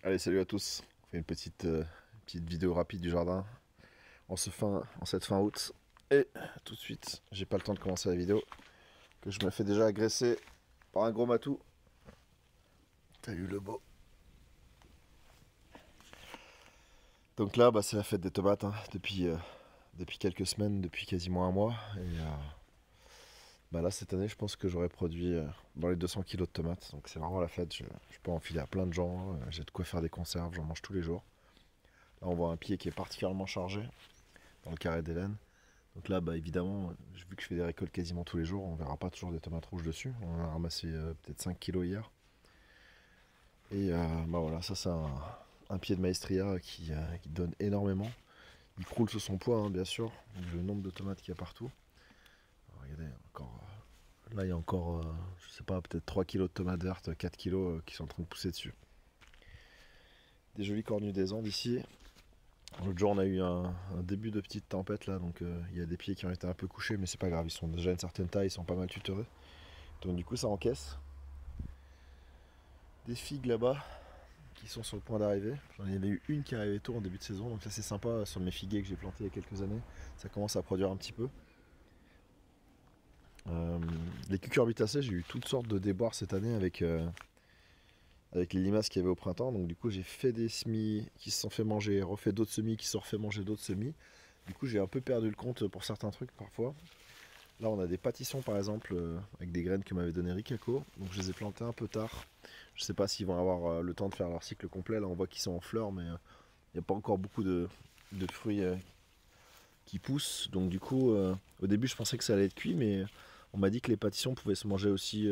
Allez, salut à tous. On fait une petite vidéo rapide du jardin en cette fin août. Et tout de suite, j'ai pas le temps de commencer la vidéo, que je me fais déjà agresser par un gros matou. T'as eu le beau. Donc là, c'est la fête des tomates hein, depuis quelques semaines, depuis quasiment un mois. Et là, cette année, je pense que j'aurais produit dans les 200 kilos de tomates. Donc c'est vraiment la fête. Je peux enfiler à plein de gens. J'ai de quoi faire des conserves, j'en mange tous les jours. Là, on voit un pied qui est particulièrement chargé dans le carré d'Hélène. Donc là, évidemment, vu que je fais des récoltes quasiment tous les jours, on verra pas toujours des tomates rouges dessus. On en a ramassé peut-être 5 kilos hier. Et voilà, ça c'est un pied de maestria qui donne énormément. Il croule sous son poids, hein, bien sûr, vu le nombre de tomates qu'il y a partout. Alors, regardez, là il y a encore, je sais pas, peut-être 3 kilos de tomates vertes, 4 kilos qui sont en train de pousser dessus. Des jolis cornus des Andes ici. L'autre jour, on a eu un début de petite tempête là, donc il y a des pieds qui ont été un peu couchés, mais c'est pas grave, ils sont déjà à une certaine taille, ils sont pas mal tutorés. Donc du coup, ça encaisse. Des figues là-bas qui sont sur le point d'arriver. J'en avais eu une qui arrivait tôt en début de saison, donc ça c'est sympa sur mes figuiers que j'ai plantés il y a quelques années. Ça commence à produire un petit peu. Euh, les cucurbitacées, j'ai eu toutes sortes de déboires cette année avec les limaces qu'il y avait au printemps. Donc du coup, j'ai fait des semis qui se sont fait manger, refait d'autres semis qui se sont refait manger d'autres semis. Du coup, j'ai un peu perdu le compte pour certains trucs parfois. Là, on a des pâtissons par exemple avec des graines que m'avait donné Ricacco. Donc je les ai plantés un peu tard. Je sais pas s'ils vont avoir le temps de faire leur cycle complet. Là, on voit qu'ils sont en fleurs, mais il n'y a pas encore beaucoup de fruits qui poussent. Donc du coup, au début, je pensais que ça allait être cuit, mais on m'a dit que les pâtissons pouvaient se manger aussi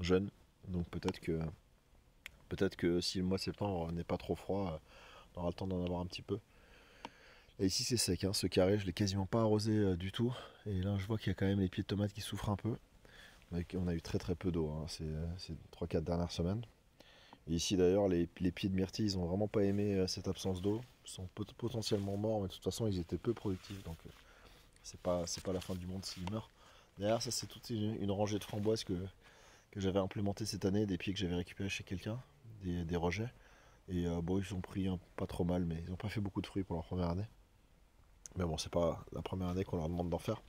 jeunes. Donc peut-être que si le mois de septembre n'est pas trop froid, on aura le temps d'en avoir un petit peu. Et ici c'est sec, hein, ce carré je l'ai quasiment pas arrosé du tout. Et là je vois qu'il y a quand même les pieds de tomates qui souffrent un peu. On a eu très très peu d'eau hein, ces 3-4 dernières semaines. Et ici d'ailleurs les pieds de myrtille ils ont vraiment pas aimé cette absence d'eau. Ils sont potentiellement morts, mais de toute façon ils étaient peu productifs, donc c'est pas la fin du monde s'ils meurent. Derrière ça c'est toute une rangée de framboises que j'avais implémenté cette année, des pieds que j'avais récupérés chez quelqu'un, des rejets. Et bon ils ont pris pas trop mal, mais ils n'ont pas fait beaucoup de fruits pour leur première année. Mais bon, c'est pas la première année qu'on leur demande d'en faire.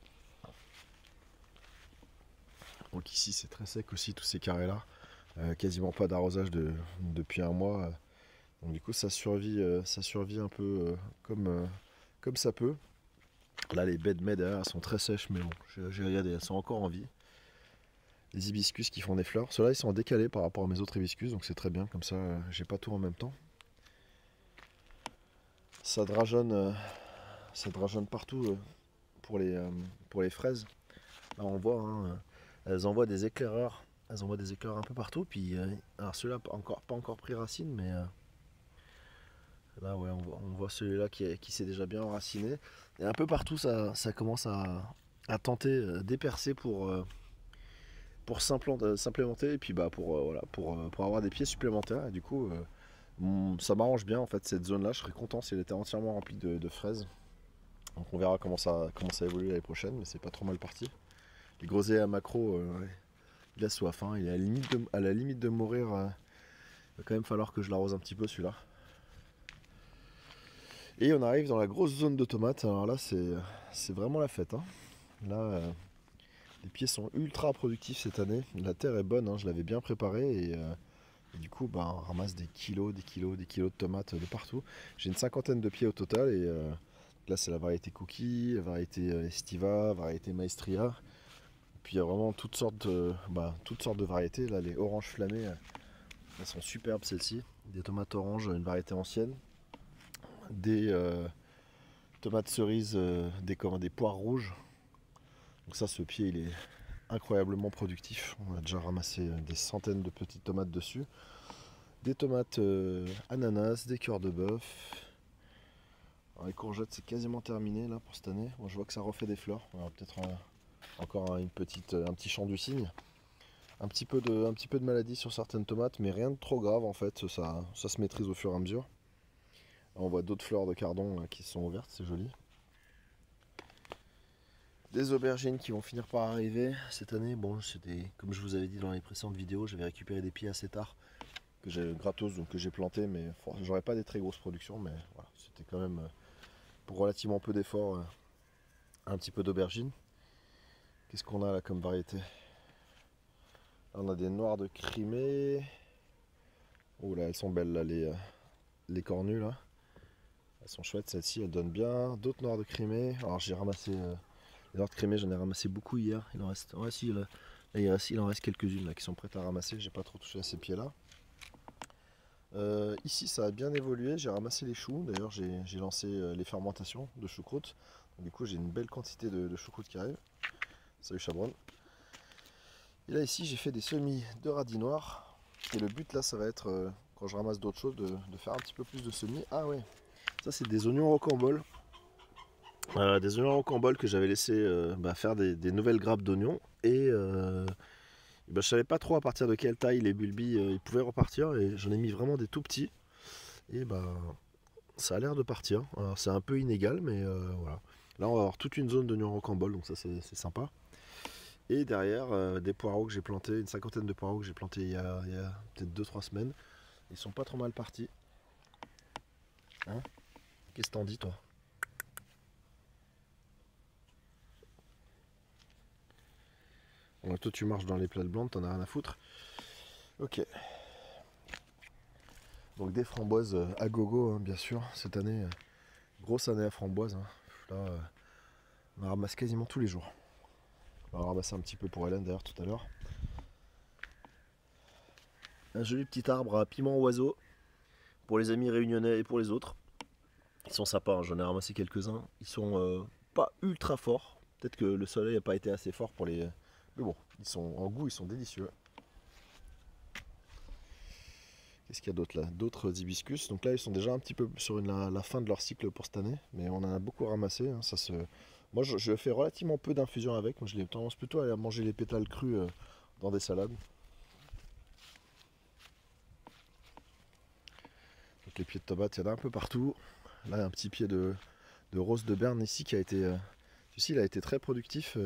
Donc ici c'est très sec aussi, tous ces carrés là. Quasiment pas d'arrosage depuis un mois. Donc du coup ça survit un peu comme ça peut. Là les baies de mai derrière elles sont très sèches, mais bon, j'ai regardé, elles sont encore en vie. Les hibiscus qui font des fleurs. Ceux-là ils sont décalés par rapport à mes autres hibiscus, donc c'est très bien, comme ça j'ai pas tout en même temps. Ça drageonne, ça drageonne partout pour les fraises. Là on voit, hein, elles envoient des éclaireurs. Elles envoient des éclaireurs un peu partout. Puis, alors ceux-là pas encore pris racine, mais là ouais, on voit celui-là qui s'est déjà bien enraciné. Et un peu partout ça commence à tenter d'épercer pour s'implémenter et puis voilà, pour avoir des pieds supplémentaires. Et du coup, ça m'arrange bien en fait cette zone-là. Je serais content si elle était entièrement remplie de fraises. Donc on verra comment ça évolue l'année prochaine, mais c'est pas trop mal parti. Les groseilles à macro, ouais, il a soif, hein, il est à la limite de mourir. Il va quand même falloir que je l'arrose un petit peu celui-là. Et on arrive dans la grosse zone de tomates. Alors là, c'est vraiment la fête, hein. Là, les pieds sont ultra productifs cette année. La terre est bonne, hein, je l'avais bien préparée. Et du coup, on ramasse des kilos, des kilos, des kilos de tomates de partout. J'ai une cinquantaine de pieds au total. Et là, c'est la variété Cookie, la variété Estiva, la variété Maestria. Puis il y a vraiment toutes sortes de variétés. Là, les oranges flammées, elles sont superbes celles-ci. Des tomates oranges, une variété ancienne. Des tomates cerises, des poires rouges. Donc ça, ce pied, il est incroyablement productif. On a déjà ramassé des centaines de petites tomates dessus. Des tomates ananas, des cœurs de bœuf. Alors, les courgettes, c'est quasiment terminé là pour cette année. Moi, je vois que ça refait des fleurs. On aura peut-être encore un petit champ du cygne. Un petit peu de maladie sur certaines tomates, mais rien de trop grave en fait. Ça se maîtrise au fur et à mesure. Là, on voit d'autres fleurs de cardon qui sont ouvertes, c'est joli. Des aubergines qui vont finir par arriver cette année. Bon, comme je vous avais dit dans les précédentes vidéos, j'avais récupéré des pieds assez tard. que j'ai gratos, donc que j'ai planté, mais j'aurais pas des très grosses productions, mais voilà, c'était quand même pour relativement peu d'efforts, un petit peu d'aubergine. Qu'est-ce qu'on a là comme variété? Là, on a des noires de Crimée. Oh là, elles sont belles là, les cornues là. Elles sont chouettes, celles-ci, elles donnent bien. D'autres noires de Crimée. Alors j'ai ramassé les noires de Crimée, j'en ai ramassé beaucoup hier. Il en reste, ouais, si, là, il en reste quelques-unes là qui sont prêtes à ramasser. J'ai pas trop touché à ces pieds là. Ici ça a bien évolué, j'ai ramassé les choux, d'ailleurs j'ai lancé les fermentations de choucroute. Donc, du coup j'ai une belle quantité de choucroute qui arrive. Salut Chabron. Et là ici j'ai fait des semis de radis noirs. Et le but là ça va être, quand je ramasse d'autres choses, de faire un petit peu plus de semis. Ah ouais, ça c'est des oignons rocambole. Des oignons rocambole que j'avais laissé faire des nouvelles grappes d'oignons. Et je savais pas trop à partir de quelle taille les bulbis ils pouvaient repartir. Et j'en ai mis vraiment des tout petits. Et ça a l'air de partir. Alors c'est un peu inégal, mais voilà. Là on va avoir toute une zone d'oignons rocambole, donc ça c'est sympa. Et derrière des poireaux que j'ai plantés, une cinquantaine de poireaux que j'ai plantés il y a peut-être 2-3 semaines. Ils sont pas trop mal partis. Hein? Qu'est-ce que t'en dis toi? Bon, toi tu marches dans les plates blanches, t'en as rien à foutre. Ok. Donc des framboises à gogo, hein, bien sûr. Cette année, grosse année à framboises. Hein. Là, on en ramasse quasiment tous les jours. On va en ramasser un petit peu pour Hélène d'ailleurs tout à l'heure. Un joli petit arbre à piment oiseau pour les amis réunionnais et pour les autres. Ils sont sympas, hein, j'en ai ramassé quelques-uns. Ils sont pas ultra forts. Peut-être que le soleil n'a pas été assez fort pour les. Mais bon, ils sont en goût, ils sont délicieux. Qu'est-ce qu'il y a d'autre là? D'autres hibiscus. Donc là, ils sont déjà un petit peu sur la fin de leur cycle pour cette année. Mais on en a beaucoup ramassé. Hein, moi, je fais relativement peu d'infusion avec. Moi, je les tendance plutôt à manger les pétales crus dans des salades. Donc les pieds de tomate, il y en a un peu partout. Là, il y a un petit pied de rose de Berne ici qui a été... celui-ci, il a été très productif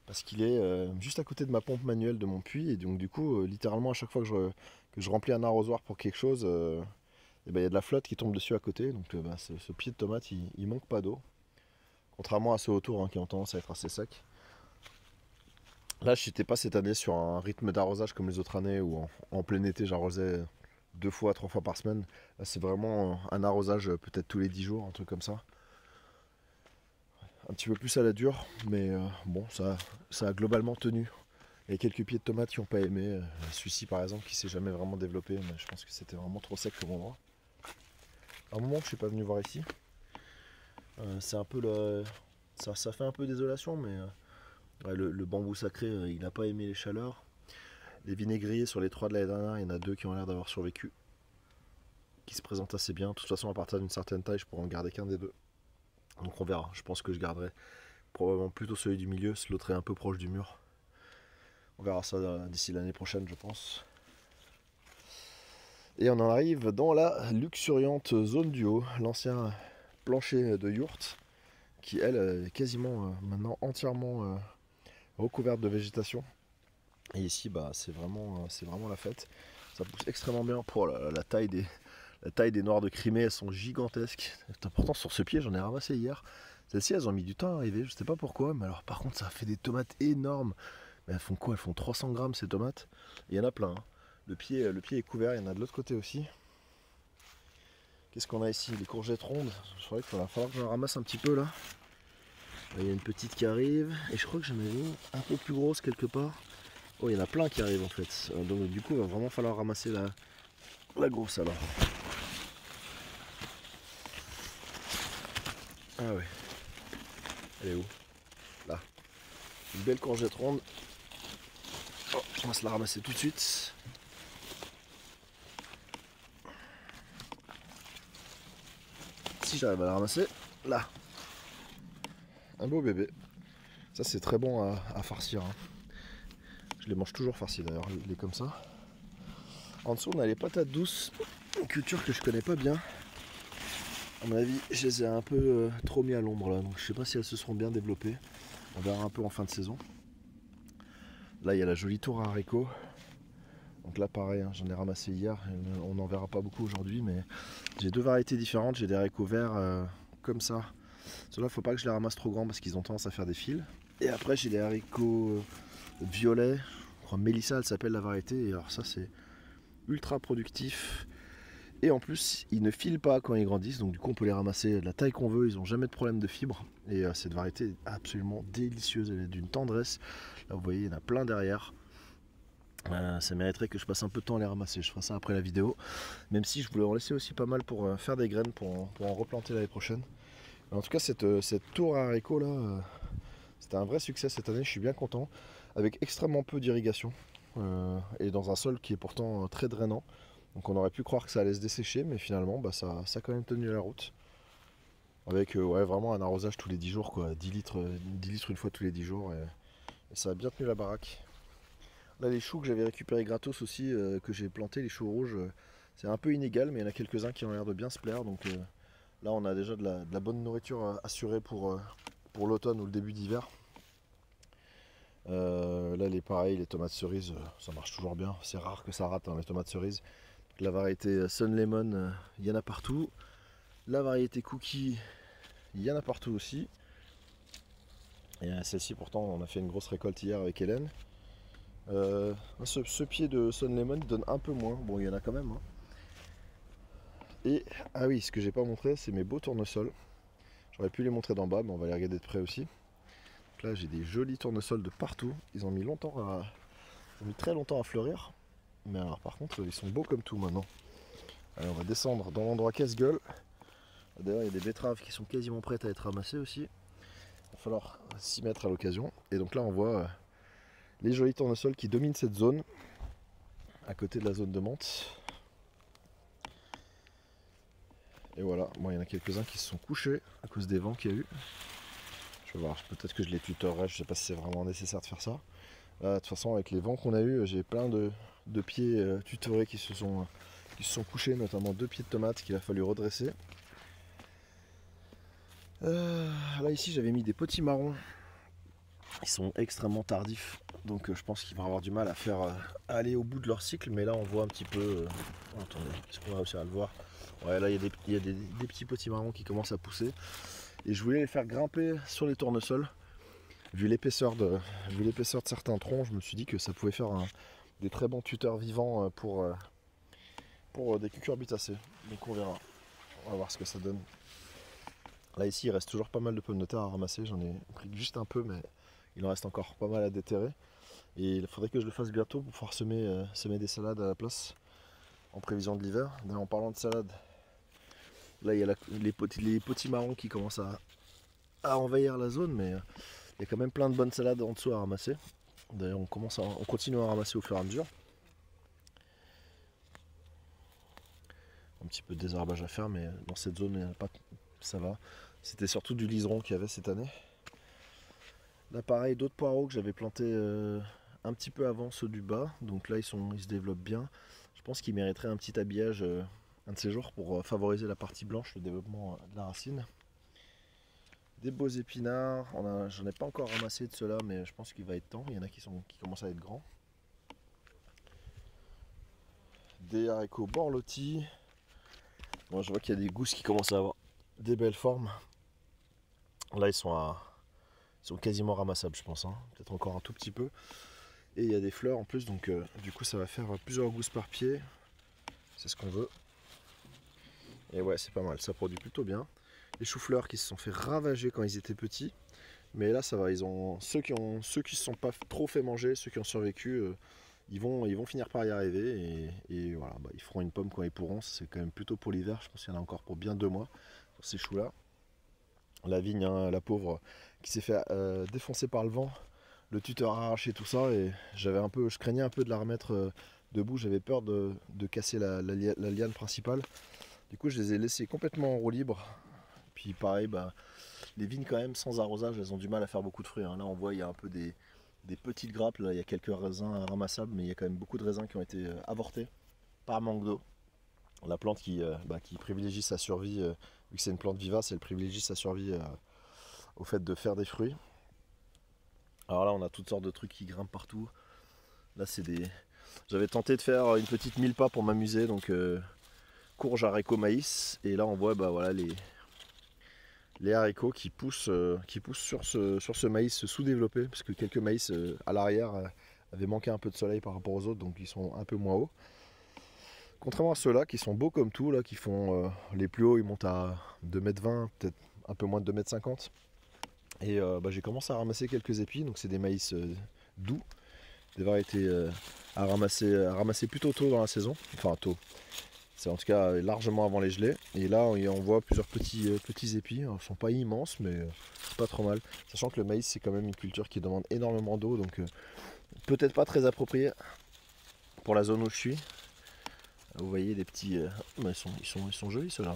parce qu'il est juste à côté de ma pompe manuelle de mon puits. Et donc du coup, littéralement, à chaque fois que je remplis un arrosoir pour quelque chose, il y a de la flotte qui tombe dessus à côté. Donc ce pied de tomate, il manque pas d'eau. Contrairement à ceux autour qui ont tendance à être assez secs. Là, je n'étais pas cette année sur un rythme d'arrosage comme les autres années où en plein été, j'arrosais 2 fois, 3 fois par semaine. Là, c'est vraiment un arrosage peut-être tous les 10 jours, un truc comme ça. Un petit peu plus à la dure, mais bon, ça a globalement tenu. Il y a quelques pieds de tomates qui n'ont pas aimé. Celui-ci, par exemple, qui s'est jamais vraiment développé, mais je pense que c'était vraiment trop sec comme endroit. À un moment, je suis pas venu voir ici. C'est un peu ça fait un peu désolation, mais ouais, le bambou sacré, il n'a pas aimé les chaleurs. Les vinaigriers sur les 3 de l'année dernière, il y en a 2 qui ont l'air d'avoir survécu, qui se présentent assez bien. De toute façon, à partir d'une certaine taille, je pourrais en garder qu'un des 2. Donc on verra. Je pense que je garderai probablement plutôt celui du milieu, si l'autre est un peu proche du mur. On verra ça d'ici l'année prochaine, je pense. Et on en arrive dans la luxuriante zone du haut, l'ancien plancher de yourte, qui elle est quasiment maintenant entièrement recouverte de végétation. Et ici, c'est vraiment la fête. Ça pousse extrêmement bien pour la taille des noires de Crimée, elles sont gigantesques. Pourtant sur ce pied, j'en ai ramassé hier. Celles-ci, elles ont mis du temps à arriver, je sais pas pourquoi, mais alors par contre, ça fait des tomates énormes. Mais elles font quoi? Elles font 300 grammes ces tomates. Il y en a plein. Hein. Le pied est couvert, il y en a de l'autre côté aussi. Qu'est-ce qu'on a ici? Les courgettes rondes. Je crois qu'il va falloir que j'en ramasse un petit peu là. Là, il y a une petite qui arrive. Et je crois que j'en ai une un peu plus grosse quelque part. Oh, il y en a plein qui arrivent en fait. Donc du coup, il va vraiment falloir ramasser la grosse alors. Ah ouais. Elle est où? Là. Une belle courgette ronde. Oh, on va se la ramasser tout de suite. Si j'arrive à la ramasser, là. Un beau bébé. Ça c'est très bon à farcir. Hein. Je les mange toujours farcis d'ailleurs, il est comme ça. En dessous on a les patates douces, une culture que je connais pas bien. À mon avis, je les ai un peu trop mis à l'ombre là, donc je sais pas si elles se seront bien développées. On verra un peu en fin de saison. Là il y a la jolie tour à haricots. Donc là pareil, hein, j'en ai ramassé hier, on n'en verra pas beaucoup aujourd'hui, mais j'ai deux variétés différentes. J'ai des haricots verts comme ça. Ceux-là, faut pas que je les ramasse trop grands parce qu'ils ont tendance à faire des fils. Et après j'ai des haricots violets, je crois Mélissa elle s'appelle la variété, et alors ça c'est ultra productif. Et en plus, ils ne filent pas quand ils grandissent, donc du coup on peut les ramasser de la taille qu'on veut, ils n'ont jamais de problème de fibre. Et cette variété est absolument délicieuse, elle est d'une tendresse. Là vous voyez, il y en a plein derrière. Ça mériterait que je passe un peu de temps à les ramasser, je ferai ça après la vidéo. Même si je voulais en laisser aussi pas mal pour faire des graines, pour en replanter l'année prochaine. En tout cas, cette tour à haricots là, c'était un vrai succès cette année, je suis bien content. Avec extrêmement peu d'irrigation, et dans un sol qui est pourtant très drainant. Donc on aurait pu croire que ça allait se dessécher, mais finalement bah, ça a quand même tenu la route. Avec ouais, vraiment un arrosage tous les 10 jours, quoi. 10 litres une fois tous les 10 jours. Et ça a bien tenu la baraque. Là les choux que j'avais récupérés gratos aussi, que j'ai plantés, les choux rouges, c'est un peu inégal, mais il y en a quelques-uns qui ont l'air de bien se plaire. Donc là on a déjà de la bonne nourriture assurée pour l'automne ou le début d'hiver. Là les tomates cerises, ça marche toujours bien. C'est rare que ça rate, hein, les tomates cerises. La variété Sun Lemon, il y en a partout. La variété Cookie, il y en a partout aussi. Et celle-ci pourtant on a fait une grosse récolte hier avec Hélène. Ce pied de Sun Lemon donne un peu moins, bon il y en a quand même, hein. Et ah oui, ce que j'ai pas montré, c'est mes beaux tournesols. J'aurais pu les montrer d'en bas, mais on va les regarder de près aussi. Donc là j'ai des jolis tournesols de partout. Ils ont mis très longtemps à fleurir. Mais alors par contre ils sont beaux comme tout maintenant. Allez, on va descendre dans l'endroit casse-gueule. D'ailleurs il y a des betteraves qui sont quasiment prêtes à être ramassées aussi. Il va falloir s'y mettre à l'occasion. Et donc là on voit les jolis tournesols qui dominent cette zone, à côté de la zone de menthe. Et voilà, bon, il y en a quelques-uns qui se sont couchés à cause des vents qu'il y a eu. Je vais voir, peut-être que je les tutorerai, je sais pas si c'est vraiment nécessaire de faire ça. Là, de toute façon avec les vents qu'on a eu, j'ai plein de pieds tutorés qui se sont couchés, notamment 2 pieds de tomates qu'il a fallu redresser. Là ici j'avais mis des petits marrons, ils sont extrêmement tardifs, donc je pense qu'ils vont avoir du mal à faire aller au bout de leur cycle, mais là on voit un petit peu, attendez, est-ce qu'on va réussir à le voir? Ouais, là il y a des petits potimarrons qui commencent à pousser, et je voulais les faire grimper sur les tournesols. Vu l'épaisseur de certains troncs, je me suis dit que ça pouvait faire des très bons tuteurs vivants pour des cucurbitacées. Donc on verra, on va voir ce que ça donne. Là ici il reste toujours pas mal de pommes de terre à ramasser, j'en ai pris juste un peu, mais il en reste encore pas mal à déterrer. Et il faudrait que je le fasse bientôt pour pouvoir semer des salades à la place, en prévision de l'hiver. D'ailleurs en parlant de salade, là il y a les potimarrons qui commencent à envahir la zone, mais il y a quand même plein de bonnes salades en dessous à ramasser. D'ailleurs on continue à ramasser au fur et à mesure. Un petit peu de désherbage à faire, mais dans cette zone il n'y en a pas, ça va. C'était surtout du liseron qu'il y avait cette année. Là pareil, d'autres poireaux que j'avais plantés un petit peu avant ceux du bas, donc là ils se développent bien. Je pense qu'ils mériteraient un petit habillage un de ces jours pour favoriser la partie blanche, le développement de la racine. Des beaux épinards, j'en ai pas encore ramassé de ceux-là, mais je pense qu'il va être temps. Il y en a qui commencent à être grands. Des haricots borlotti. Bon, je vois qu'il y a des gousses qui commencent à avoir des belles formes. Là ils sont quasiment ramassables, je pense, hein. Peut-être encore un tout petit peu. Et il y a des fleurs en plus, donc du coup ça va faire plusieurs gousses par pied. C'est ce qu'on veut. Et ouais, c'est pas mal, ça produit plutôt bien. Les choux-fleurs qui se sont fait ravager quand ils étaient petits. Mais là ça va, ceux qui se sont pas trop fait manger, ceux qui ont survécu, ils vont finir par y arriver. Et voilà, bah, ils feront une pomme quand ils pourront. C'est quand même plutôt pour l'hiver, je pense qu'il y en a encore pour bien 2 mois sur ces choux-là. La vigne, hein, la pauvre, qui s'est fait défoncer par le vent. Le tuteur a arraché tout ça et je craignais un peu de la remettre debout, j'avais peur de casser la liane principale. Du coup je les ai laissés complètement en roue libre. Puis pareil, bah, les vignes quand même sans arrosage, elles ont du mal à faire beaucoup de fruits, hein. Là on voit il y a un peu des petites grappes, là il y a quelques raisins ramassables, mais il y a quand même beaucoup de raisins qui ont été avortés par manque d'eau. La plante qui privilégie sa survie, vu que c'est une plante vivace, elle privilégie sa survie au fait de faire des fruits. Alors là on a toutes sortes de trucs qui grimpent partout. Là c'est des J'avais tenté de faire une petite mille-pas pour m'amuser, donc courge, haricots, maïs. Et là on voit bah, voilà, les haricots qui poussent sur ce maïs sous-développé, parce que quelques maïs à l'arrière avaient manqué un peu de soleil par rapport aux autres, donc ils sont un peu moins hauts. Contrairement à ceux-là qui sont beaux comme tout, là, qui font les plus hauts, ils montent à 2,20 m, peut-être un peu moins de 2,50 m. Et bah, j'ai commencé à ramasser quelques épis, donc c'est des maïs doux, des variétés à ramasser plutôt tôt dans la saison, enfin tôt. C'est en tout cas largement avant les gelées. Et là, on voit plusieurs petits épis. Ils ne sont pas immenses, mais c'est pas trop mal. Sachant que le maïs, c'est quand même une culture qui demande énormément d'eau. Donc peut-être pas très approprié pour la zone où je suis. Vous voyez des petits... bah, ils sont jolis ceux-là.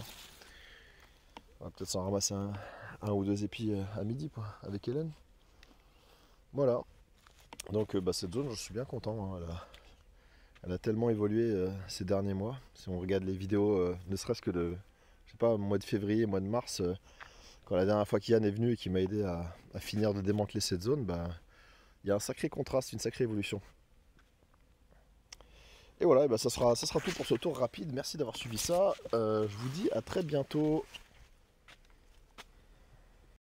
On va peut-être s'en ramasser un ou deux épis à midi avec Hélène. Voilà. Donc bah, cette zone, je suis bien content. Hein. Elle a tellement évolué ces derniers mois. Si on regarde les vidéos, ne serait-ce que je sais pas, mois de février, mois de mars, quand la dernière fois qu'Yann est venu et qui m'a aidé à finir de démanteler cette zone, bah, il y a un sacré contraste, une sacrée évolution. Et voilà, et bah, ça sera tout pour ce tour rapide. Merci d'avoir suivi ça. Je vous dis à très bientôt.